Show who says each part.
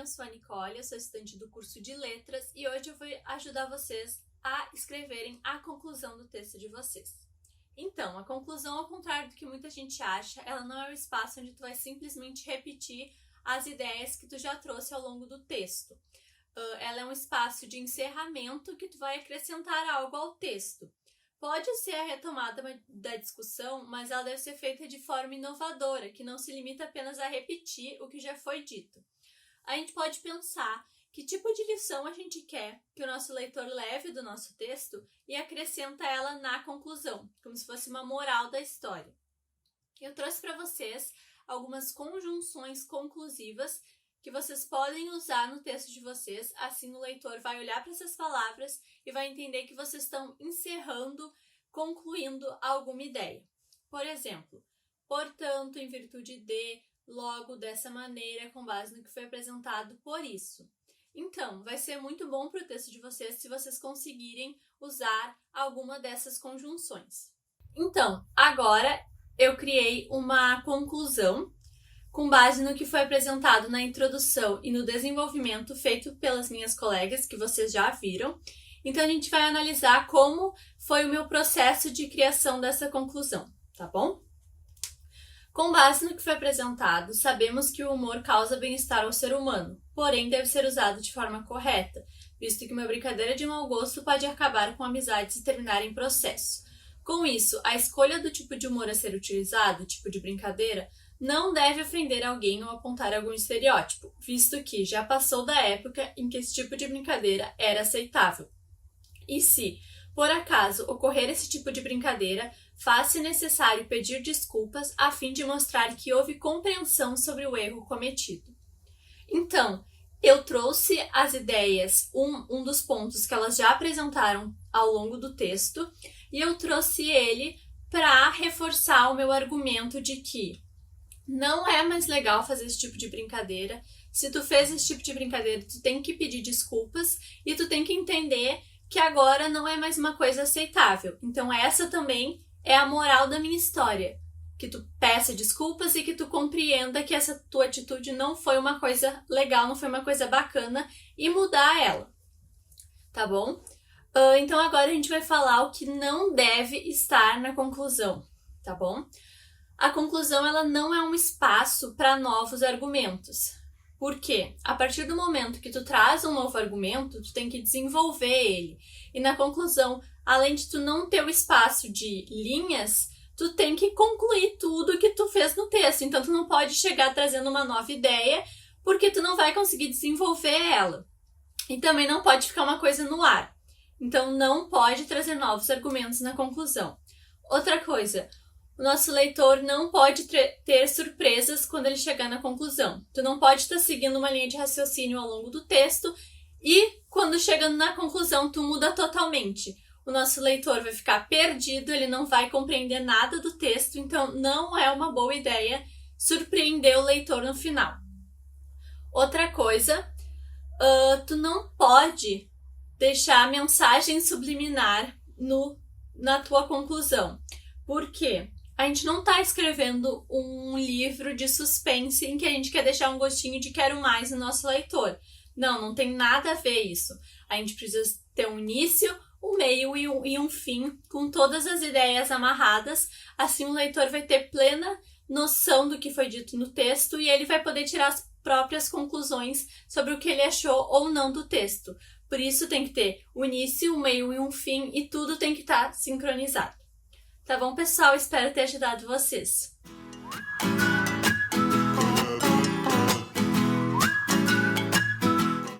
Speaker 1: eu sou a Nicole, eu sou estudante do curso de Letras e hoje eu vou ajudar vocês a escreverem a conclusão do texto de vocês. Então, a conclusão, ao contrário do que muita gente acha, ela não é um espaço onde tu vai simplesmente repetir as ideias que tu já trouxe ao longo do texto. Ela é um espaço de encerramento que tu vai acrescentar algo ao texto. Pode ser a retomada da discussão, mas ela deve ser feita de forma inovadora, que não se limita apenas a repetir o que já foi dito. A gente pode pensar que tipo de lição a gente quer que o nosso leitor leve do nosso texto e acrescenta ela na conclusão, como se fosse uma moral da história. Eu trouxe para vocês algumas conjunções conclusivas que vocês podem usar no texto de vocês, assim o leitor vai olhar para essas palavras e vai entender que vocês estão encerrando, concluindo alguma ideia. Por exemplo, portanto, em virtude de, logo, dessa maneira, com base no que foi apresentado por isso. Então, vai ser muito bom para o texto de vocês se vocês conseguirem usar alguma dessas conjunções. Então, agora eu criei uma conclusão com base no que foi apresentado na introdução e no desenvolvimento feito pelas minhas colegas, que vocês já viram. Então, a gente vai analisar como foi o meu processo de criação dessa conclusão, tá bom? Com base no que foi apresentado, sabemos que o humor causa bem-estar ao ser humano, porém deve ser usado de forma correta, visto que uma brincadeira de mau gosto pode acabar com amizades e terminar em processo. Com isso, a escolha do tipo de humor a ser utilizado, tipo de brincadeira, não deve ofender alguém ou apontar algum estereótipo, visto que já passou da época em que esse tipo de brincadeira era aceitável. E se, por acaso, ocorrer esse tipo de brincadeira, faz-se necessário pedir desculpas a fim de mostrar que houve compreensão sobre o erro cometido. Então, eu trouxe as ideias, um dos pontos que elas já apresentaram ao longo do texto, e eu trouxe ele para reforçar o meu argumento de que não é mais legal fazer esse tipo de brincadeira. Se tu fez esse tipo de brincadeira, tu tem que pedir desculpas e tu tem que entender que agora não é mais uma coisa aceitável. Então essa também é a moral da minha história. Que tu peça desculpas e que tu compreenda que essa tua atitude não foi uma coisa legal, não foi uma coisa bacana e mudar ela. Tá bom? Então agora a gente vai falar o que não deve estar na conclusão. Tá bom? A conclusão ela não é um espaço para novos argumentos. Por quê? A partir do momento que tu traz um novo argumento, tu tem que desenvolver ele. E na conclusão, além de tu não ter o espaço de linhas, tu tem que concluir tudo que tu fez no texto. Então, tu não pode chegar trazendo uma nova ideia, porque tu não vai conseguir desenvolver ela. E também não pode ficar uma coisa no ar. Então, não pode trazer novos argumentos na conclusão. Outra coisa, o nosso leitor não pode ter surpresas quando ele chegar na conclusão. Tu não pode estar seguindo uma linha de raciocínio ao longo do texto e quando chegando na conclusão tu muda totalmente. O nosso leitor vai ficar perdido, ele não vai compreender nada do texto, então não é uma boa ideia surpreender o leitor no final. Outra coisa, tu não pode deixar mensagem subliminar na tua conclusão. Por quê? A gente não está escrevendo um livro de suspense em que a gente quer deixar um gostinho de quero mais no nosso leitor. Não tem nada a ver isso. A gente precisa ter um início, um meio e um fim com todas as ideias amarradas. Assim o leitor vai ter plena noção do que foi dito no texto e ele vai poder tirar as próprias conclusões sobre o que ele achou ou não do texto. Por isso tem que ter um início, um meio e um fim e tudo tem que estar sincronizado. Tá bom, pessoal? Espero ter ajudado vocês.